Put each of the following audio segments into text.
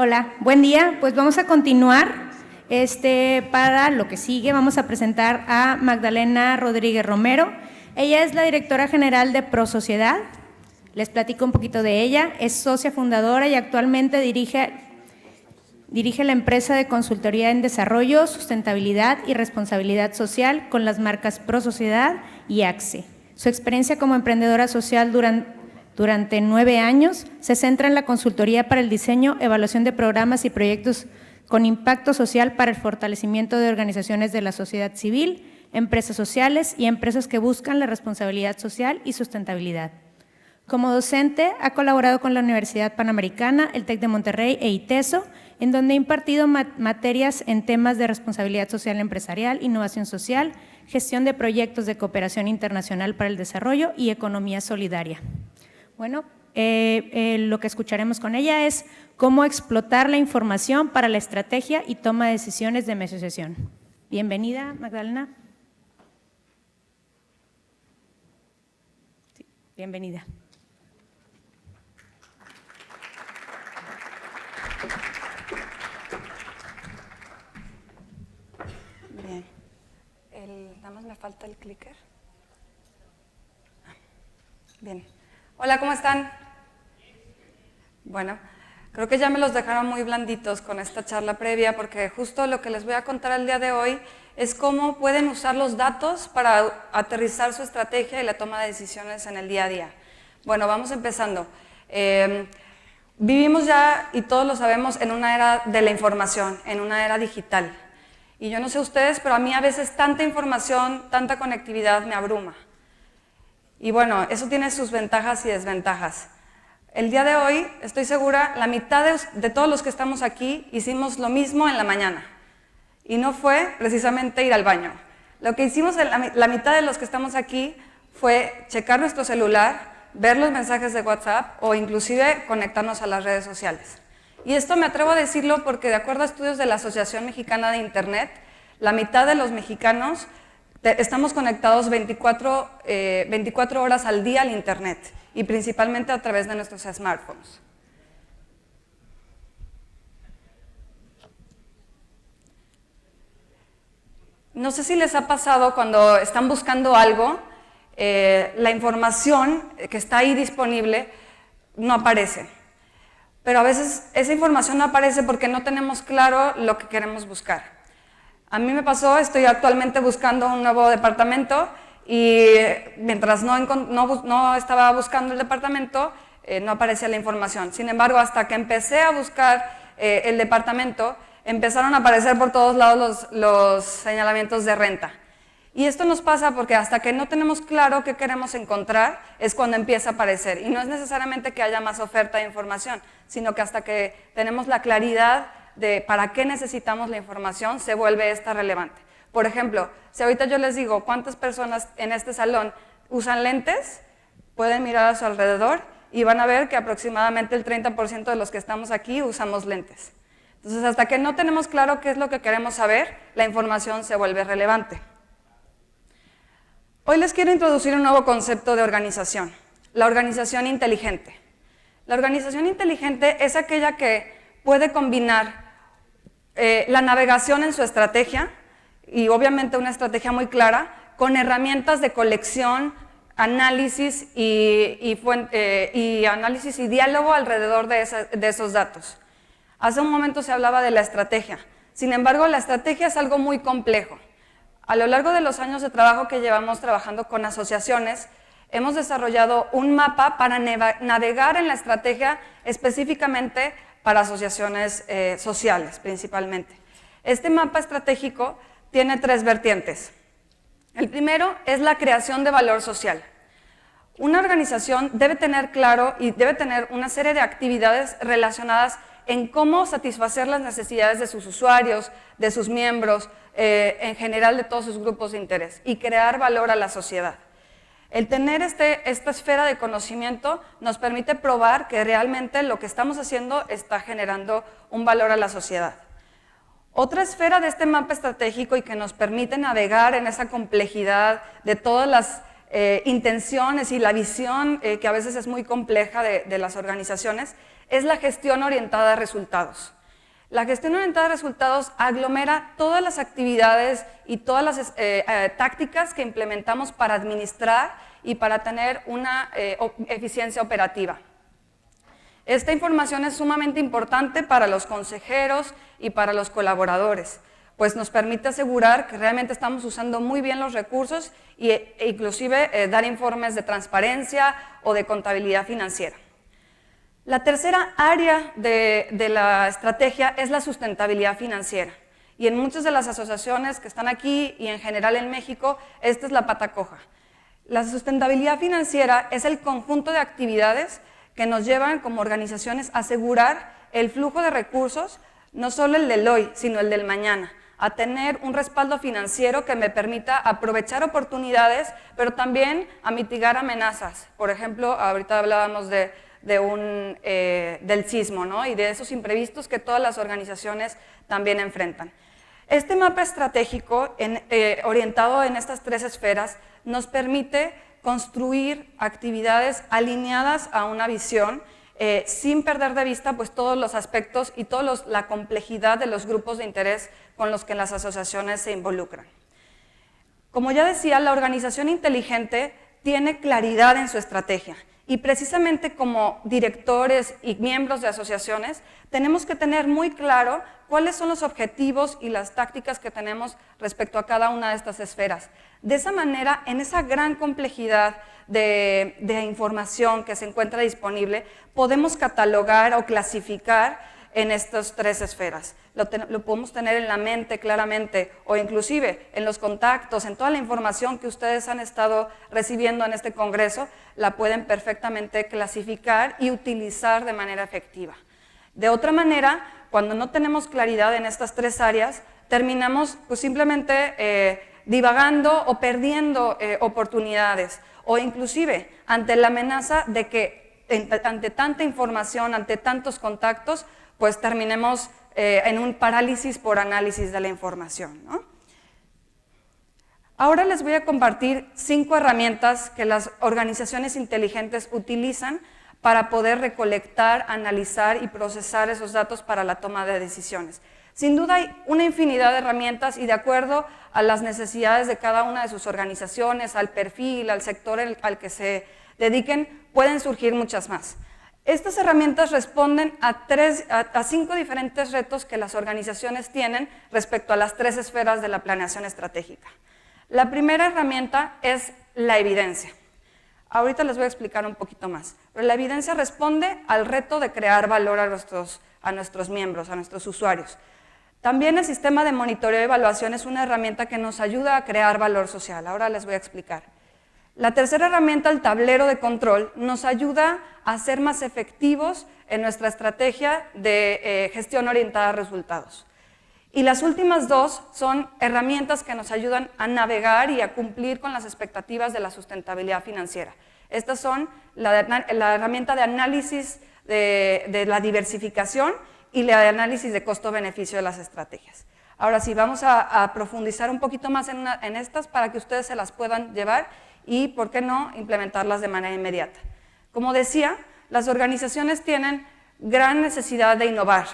Hola, buen día. Pues vamos a continuar. Para lo que sigue vamos a presentar a Magdalena Rodríguez Romero. Ella es la directora general de ProSociedad. Les platico un poquito de ella. Es socia fundadora y actualmente dirige la empresa de consultoría en desarrollo, sustentabilidad y responsabilidad social con las marcas ProSociedad y AXE. Su experiencia como emprendedora social durante 9 años se centra en la consultoría para el diseño, evaluación de programas y proyectos con impacto social para el fortalecimiento de organizaciones de la sociedad civil, empresas sociales y empresas que buscan la responsabilidad social y sustentabilidad. Como docente, ha colaborado con la Universidad Panamericana, el TEC de Monterrey e ITESO, en donde ha impartido materias en temas de responsabilidad social empresarial, innovación social, gestión de proyectos de cooperación internacional para el desarrollo y economía solidaria. Bueno, lo que escucharemos con ella es cómo explotar la información para la estrategia y toma de decisiones de mi asociación. Bienvenida, Magdalena. Sí, bienvenida. Bien. Nada más me falta el clicker. Bien. Hola, ¿cómo están? Bueno, creo que ya me los dejaron muy blanditos con esta charla previa, porque justo lo que les voy a contar el día de hoy es cómo pueden usar los datos para aterrizar su estrategia y la toma de decisiones en el día a día. Bueno, vamos empezando. Vivimos ya, y todos lo sabemos, en una era de la información, en una era digital. Y yo no sé ustedes, pero a mí a veces tanta información, tanta conectividad me abruma. Y bueno, eso tiene sus ventajas y desventajas. El día de hoy, estoy segura, la mitad de todos los que estamos aquí hicimos lo mismo en la mañana. Y no fue precisamente ir al baño. Lo que hicimos la mitad de los que estamos aquí fue checar nuestro celular, ver los mensajes de WhatsApp o inclusive conectarnos a las redes sociales. Y esto me atrevo a decirlo porque de acuerdo a estudios de la Asociación Mexicana de Internet, la mitad de los mexicanos estamos conectados 24 horas al día al Internet y principalmente a través de nuestros smartphones. No sé si les ha pasado cuando están buscando algo, la información que está ahí disponible no aparece. Pero a veces esa información no aparece porque no tenemos claro lo que queremos buscar. A mí me pasó, estoy actualmente buscando un nuevo departamento y mientras no estaba buscando el departamento, no aparecía la información. Sin embargo, hasta que empecé a buscar el departamento, empezaron a aparecer por todos lados los señalamientos de renta. Y esto nos pasa porque hasta que no tenemos claro qué queremos encontrar, es cuando empieza a aparecer. Y no es necesariamente que haya más oferta de información, sino que hasta que tenemos la claridad de para qué necesitamos la información, se vuelve esta relevante. Por ejemplo, si ahorita yo les digo cuántas personas en este salón usan lentes, pueden mirar a su alrededor y van a ver que aproximadamente el 30% de los que estamos aquí usamos lentes. Entonces, hasta que no tenemos claro qué es lo que queremos saber, la información se vuelve relevante. Hoy les quiero introducir un nuevo concepto de organización, la organización inteligente. La organización inteligente es aquella que puede combinar la navegación en su estrategia, y obviamente una estrategia muy clara, con herramientas de colección, análisis y diálogo alrededor de esos datos. Hace un momento se hablaba de la estrategia. Sin embargo, la estrategia es algo muy complejo. A lo largo de los años de trabajo que llevamos trabajando con asociaciones, hemos desarrollado un mapa para navegar en la estrategia específicamente para asociaciones sociales principalmente. Este mapa estratégico tiene 3 vertientes. El primero es la creación de valor social. Una organización debe tener claro y debe tener una serie de actividades relacionadas en cómo satisfacer las necesidades de sus usuarios, de sus miembros, en general de todos sus grupos de interés y crear valor a la sociedad. El tener esta esfera de conocimiento nos permite probar que realmente lo que estamos haciendo está generando un valor a la sociedad. Otra esfera de este mapa estratégico y que nos permite navegar en esa complejidad de todas las intenciones y la visión que a veces es muy compleja de las organizaciones es la gestión orientada a resultados. La gestión orientada a resultados aglomera todas las actividades y todas las tácticas que implementamos para administrar y para tener una eficiencia operativa. Esta información es sumamente importante para los consejeros y para los colaboradores, pues nos permite asegurar que realmente estamos usando muy bien los recursos e inclusive dar informes de transparencia o de contabilidad financiera. La tercera área de la estrategia es la sustentabilidad financiera. Y en muchas de las asociaciones que están aquí y en general en México, esta es la pata coja. La sustentabilidad financiera es el conjunto de actividades que nos llevan como organizaciones a asegurar el flujo de recursos, no solo el del hoy, sino el del mañana, a tener un respaldo financiero que me permita aprovechar oportunidades, pero también a mitigar amenazas. Por ejemplo, ahorita hablábamos del sismo, ¿no? Y de esos imprevistos que todas las organizaciones también enfrentan. Este mapa estratégico orientado en estas tres esferas nos permite construir actividades alineadas a una visión sin perder de vista pues, todos los aspectos y toda la complejidad de los grupos de interés con los que las asociaciones se involucran. Como ya decía, la organización inteligente tiene claridad en su estrategia. Y precisamente como directores y miembros de asociaciones, tenemos que tener muy claro cuáles son los objetivos y las tácticas que tenemos respecto a cada una de estas esferas. De esa manera, en esa gran complejidad de información que se encuentra disponible, podemos catalogar o clasificar en estas tres esferas. Lo podemos tener en la mente claramente o inclusive en los contactos, en toda la información que ustedes han estado recibiendo en este congreso, la pueden perfectamente clasificar y utilizar de manera efectiva. De otra manera, cuando no tenemos claridad en estas tres áreas, terminamos pues, simplemente divagando o perdiendo oportunidades o inclusive ante la amenaza de que ante tanta información, ante tantos contactos, pues terminemos en un parálisis por análisis de la información, ¿no? Ahora les voy a compartir 5 herramientas que las organizaciones inteligentes utilizan para poder recolectar, analizar y procesar esos datos para la toma de decisiones. Sin duda hay una infinidad de herramientas y de acuerdo a las necesidades de cada una de sus organizaciones, al perfil, al sector al que se dediquen, pueden surgir muchas más. Estas herramientas responden a 5 diferentes retos que las organizaciones tienen respecto a las 3 esferas de la planeación estratégica. La primera herramienta es la evidencia. Ahorita les voy a explicar un poquito más, pero la evidencia responde al reto de crear valor a nuestros miembros, a nuestros usuarios. También el sistema de monitoreo y evaluación es una herramienta que nos ayuda a crear valor social. Ahora les voy a explicar. La tercera herramienta, el tablero de control, nos ayuda a ser más efectivos en nuestra estrategia de gestión orientada a resultados. Y las últimas 2 son herramientas que nos ayudan a navegar y a cumplir con las expectativas de la sustentabilidad financiera. Estas son la herramienta de análisis de la diversificación y la de análisis de costo-beneficio de las estrategias. Ahora sí, vamos a profundizar un poquito más en estas para que ustedes se las puedan llevar y, ¿por qué no?, implementarlas de manera inmediata. Como decía, las organizaciones tienen gran necesidad de innovar.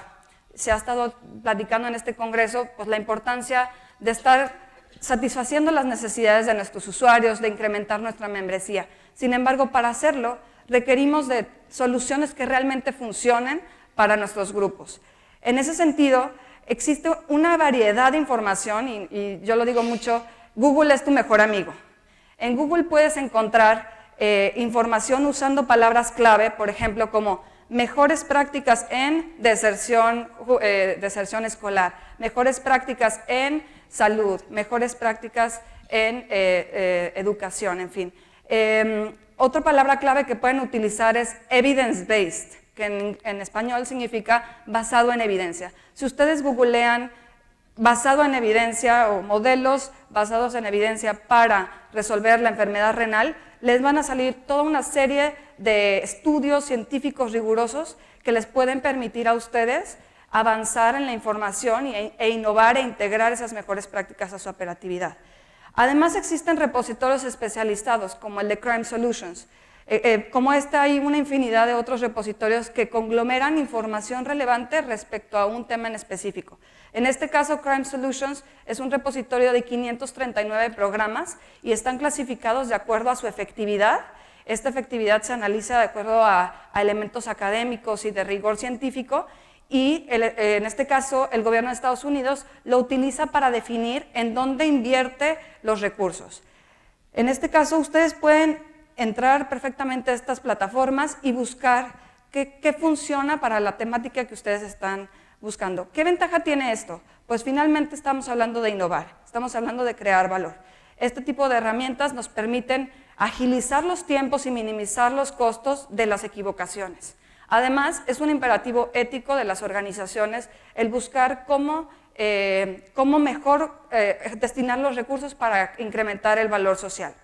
Se ha estado platicando en este congreso pues, la importancia de estar satisfaciendo las necesidades de nuestros usuarios, de incrementar nuestra membresía. Sin embargo, para hacerlo, requerimos de soluciones que realmente funcionen para nuestros grupos. En ese sentido, existe una variedad de información y yo lo digo mucho, Google es tu mejor amigo. En Google puedes encontrar información usando palabras clave, por ejemplo, como mejores prácticas en deserción escolar, mejores prácticas en salud, mejores prácticas en educación, en fin. Otra palabra clave que pueden utilizar es evidence-based, que en español significa basado en evidencia. Si ustedes googlean basado en evidencia o modelos basados en evidencia para resolver la enfermedad renal, les van a salir toda una serie de estudios científicos rigurosos que les pueden permitir a ustedes avanzar en la información e innovar e integrar esas mejores prácticas a su operatividad. Además existen repositorios especializados como el de Crime Solutions. Como hay una infinidad de otros repositorios que conglomeran información relevante respecto a un tema en específico. En este caso, Crime Solutions es un repositorio de 539 programas y están clasificados de acuerdo a su efectividad. Esta efectividad se analiza de acuerdo a elementos académicos y de rigor científico, y en este caso el gobierno de Estados Unidos lo utiliza para definir en dónde invierte los recursos. En este caso ustedes pueden entrar perfectamente a estas plataformas y buscar qué funciona para la temática que ustedes están buscando. ¿Qué ventaja tiene esto? Pues finalmente estamos hablando de innovar, estamos hablando de crear valor. Este tipo de herramientas nos permiten agilizar los tiempos y minimizar los costos de las equivocaciones. Además, es un imperativo ético de las organizaciones el buscar cómo mejor destinar los recursos para incrementar el valor social.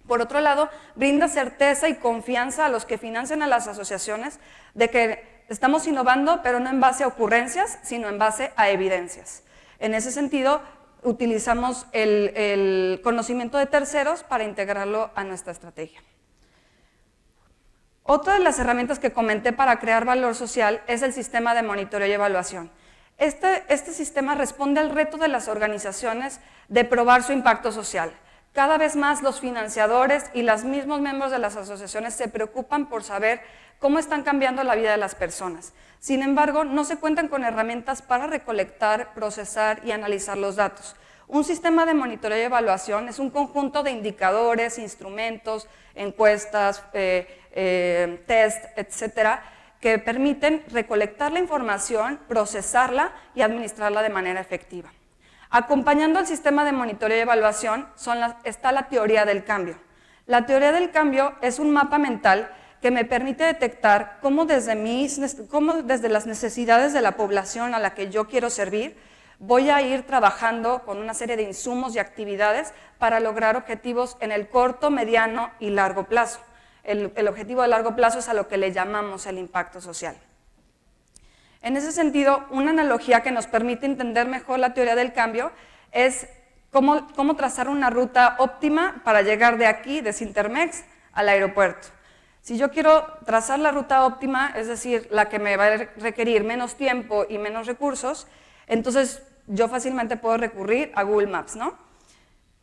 Por otro lado, brinda certeza y confianza a los que financian a las asociaciones de que estamos innovando, pero no en base a ocurrencias, sino en base a evidencias. En ese sentido, utilizamos el conocimiento de terceros para integrarlo a nuestra estrategia. Otra de las herramientas que comenté para crear valor social es el sistema de monitoreo y evaluación. Este sistema responde al reto de las organizaciones de probar su impacto social. Cada vez más los financiadores y los mismos miembros de las asociaciones se preocupan por saber cómo están cambiando la vida de las personas. Sin embargo, no se cuentan con herramientas para recolectar, procesar y analizar los datos. Un sistema de monitoreo y evaluación es un conjunto de indicadores, instrumentos, encuestas, test, etcétera, que permiten recolectar la información, procesarla y administrarla de manera efectiva. Acompañando al sistema de monitoreo y evaluación está la teoría del cambio. La teoría del cambio es un mapa mental que me permite detectar cómo desde las necesidades de la población a la que yo quiero servir, voy a ir trabajando con una serie de insumos y actividades para lograr objetivos en el corto, mediano y largo plazo. El objetivo de largo plazo es a lo que le llamamos el impacto social. En ese sentido, una analogía que nos permite entender mejor la teoría del cambio es cómo trazar una ruta óptima para llegar de aquí, de Sintermex, al aeropuerto. Si yo quiero trazar la ruta óptima, es decir, la que me va a requerir menos tiempo y menos recursos, entonces yo fácilmente puedo recurrir a Google Maps, ¿no?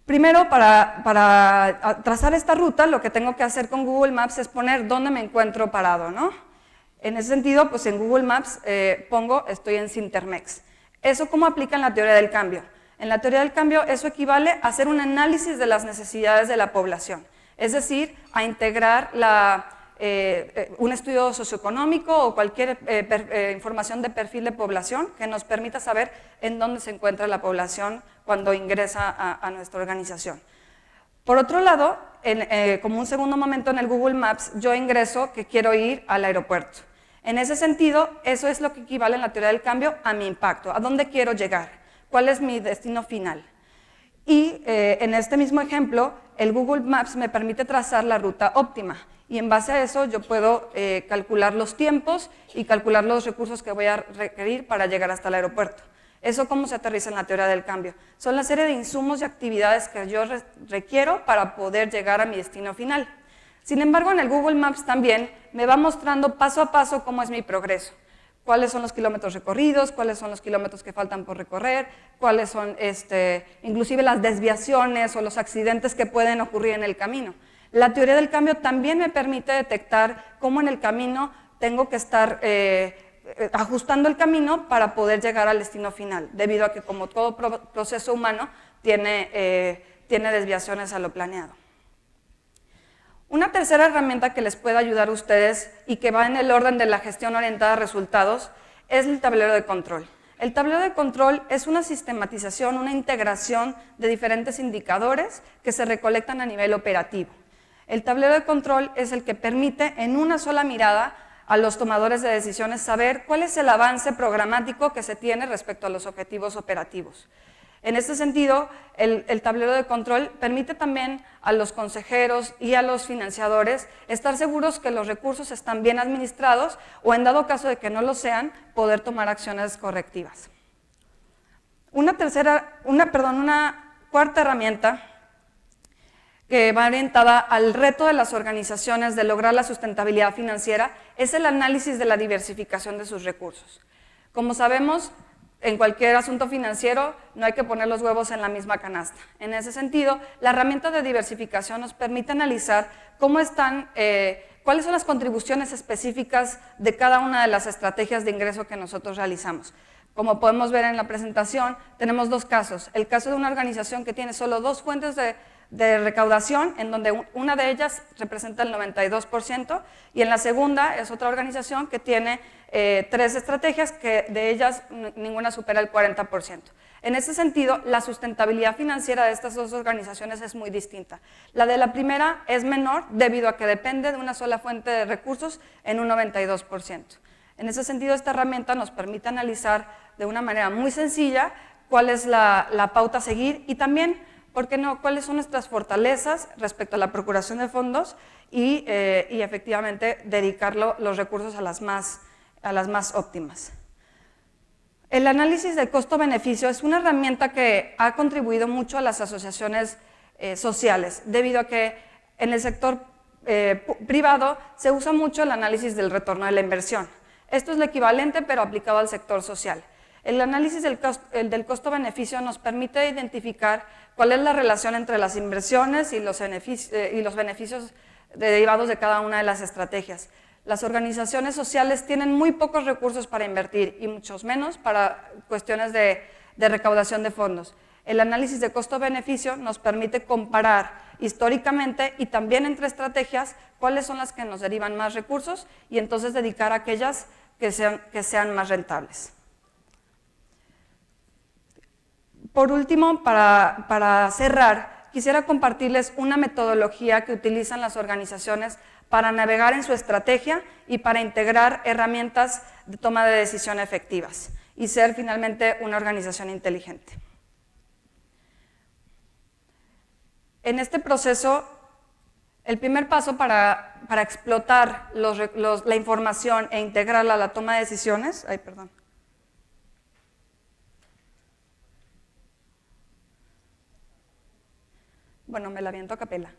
Primero, para trazar esta ruta, lo que tengo que hacer con Google Maps es poner dónde me encuentro parado, ¿no? En ese sentido, pues en Google Maps estoy en Sintermex. ¿Eso cómo aplica en la teoría del cambio? En la teoría del cambio, eso equivale a hacer un análisis de las necesidades de la población, es decir, a integrar un estudio socioeconómico o cualquier información de perfil de población que nos permita saber en dónde se encuentra la población cuando ingresa a nuestra organización. Por otro lado, como un segundo momento en el Google Maps, yo ingreso que quiero ir al aeropuerto. En ese sentido, eso es lo que equivale en la teoría del cambio a mi impacto, a dónde quiero llegar, cuál es mi destino final. Y en este mismo ejemplo, el Google Maps me permite trazar la ruta óptima y en base a eso yo puedo calcular los tiempos y calcular los recursos que voy a requerir para llegar hasta el aeropuerto. ¿Eso cómo se aterriza en la teoría del cambio? Son la serie de insumos y actividades que yo requiero para poder llegar a mi destino final. Sin embargo, en el Google Maps también me va mostrando paso a paso cómo es mi progreso. Cuáles son los kilómetros recorridos, cuáles son los kilómetros que faltan por recorrer, cuáles son inclusive las desviaciones o los accidentes que pueden ocurrir en el camino. La teoría del cambio también me permite detectar cómo en el camino tengo que estar ajustando el camino para poder llegar al destino final, debido a que como todo proceso humano tiene desviaciones a lo planeado. Una tercera herramienta que les puede ayudar a ustedes y que va en el orden de la gestión orientada a resultados es el tablero de control. El tablero de control es una sistematización, una integración de diferentes indicadores que se recolectan a nivel operativo. El tablero de control es el que permite en una sola mirada a los tomadores de decisiones saber cuál es el avance programático que se tiene respecto a los objetivos operativos. En este sentido, el tablero de control permite también a los consejeros y a los financiadores estar seguros que los recursos están bien administrados o, en dado caso de que no lo sean, poder tomar acciones correctivas. Una cuarta herramienta que va orientada al reto de las organizaciones de lograr la sustentabilidad financiera, es el análisis de la diversificación de sus recursos. Como sabemos, en cualquier asunto financiero no hay que poner los huevos en la misma canasta. En ese sentido, la herramienta de diversificación nos permite analizar cuáles son las contribuciones específicas de cada una de las estrategias de ingreso que nosotros realizamos. Como podemos ver en la presentación, tenemos dos casos. El caso de una organización que tiene solo dos fuentes de recaudación, en donde una de ellas representa el 92%, y en la segunda es otra organización que tiene 3 estrategias, que de ellas ninguna supera el 40%. En ese sentido, la sustentabilidad financiera de estas dos organizaciones es muy distinta. La de la primera es menor debido a que depende de una sola fuente de recursos en un 92%. En ese sentido, esta herramienta nos permite analizar de una manera muy sencilla cuál es la pauta a seguir y también, ¿por qué no?, cuáles son nuestras fortalezas respecto a la procuración de fondos y efectivamente dedicar los recursos a las más óptimas. El análisis del costo-beneficio es una herramienta que ha contribuido mucho a las asociaciones sociales, debido a que en el sector privado se usa mucho el análisis del retorno de la inversión. Esto es lo equivalente, pero aplicado al sector social. El análisis del costo-beneficio nos permite identificar cuál es la relación entre las inversiones y los beneficios derivados de cada una de las estrategias. Las organizaciones sociales tienen muy pocos recursos para invertir y muchos menos para cuestiones de recaudación de fondos. El análisis de costo-beneficio nos permite comparar históricamente y también entre estrategias cuáles son las que nos derivan más recursos y entonces dedicar a aquellas que sean más rentables. Por último, para cerrar, quisiera compartirles una metodología que utilizan las organizaciones para navegar en su estrategia y para integrar herramientas de toma de decisión efectivas y ser finalmente una organización inteligente. En este proceso, el primer paso para explotar la información e integrarla a la toma de decisiones, bueno, me la aviento a capela.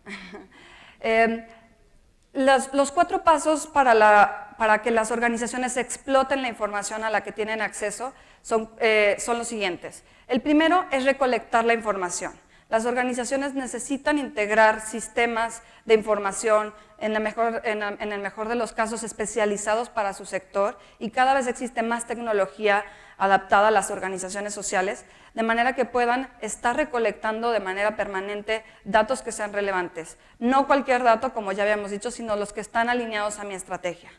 Los 4 pasos para que las organizaciones exploten la información a la que tienen acceso son los siguientes. El primero es recolectar la información. Las organizaciones necesitan integrar sistemas de información, en el mejor de los casos especializados para su sector, y cada vez existe más tecnología adaptada a las organizaciones sociales, de manera que puedan estar recolectando de manera permanente datos que sean relevantes. No cualquier dato, como ya habíamos dicho, sino los que están alineados a mi estrategia.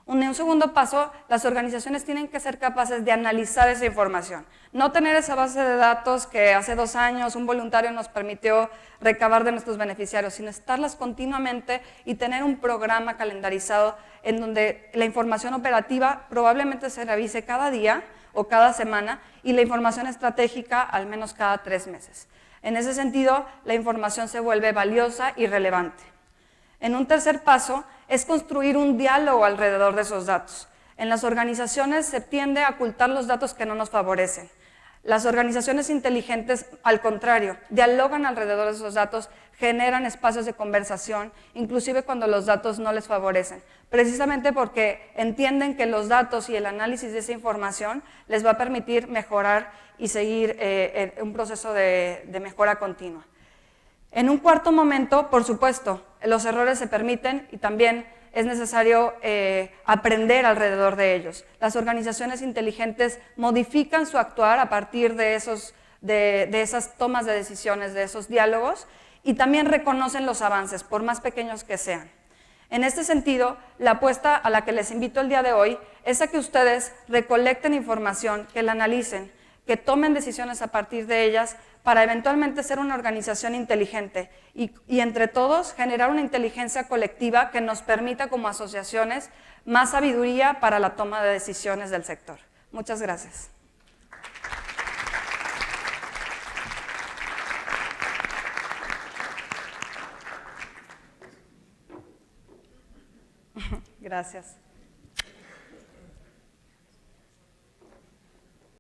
En un segundo paso, las organizaciones tienen que ser capaces de analizar esa información. No tener esa base de datos que hace 2 años un voluntario nos permitió recabar de nuestros beneficiarios, sino estarlas continuamente y tener un programa calendarizado en donde la información operativa probablemente se revise cada día o cada semana y la información estratégica al menos cada 3 meses. En ese sentido, la información se vuelve valiosa y relevante. En un tercer paso es construir un diálogo alrededor de esos datos. En las organizaciones se tiende a ocultar los datos que no nos favorecen. Las organizaciones inteligentes, al contrario, dialogan alrededor de esos datos, generan espacios de conversación, inclusive cuando los datos no les favorecen, precisamente porque entienden que los datos y el análisis de esa información les va a permitir mejorar y seguir un proceso de mejora continua. En un cuarto momento, por supuesto, los errores se permiten y también es necesario aprender alrededor de ellos. Las organizaciones inteligentes modifican su actuar a partir de esas tomas de decisiones, de esos diálogos, y también reconocen los avances, por más pequeños que sean. En este sentido, la apuesta a la que les invito el día de hoy es a que ustedes recolecten información, que la analicen, que tomen decisiones a partir de ellas para eventualmente ser una organización inteligente y entre todos generar una inteligencia colectiva que nos permita como asociaciones más sabiduría para la toma de decisiones del sector. Muchas gracias. Gracias.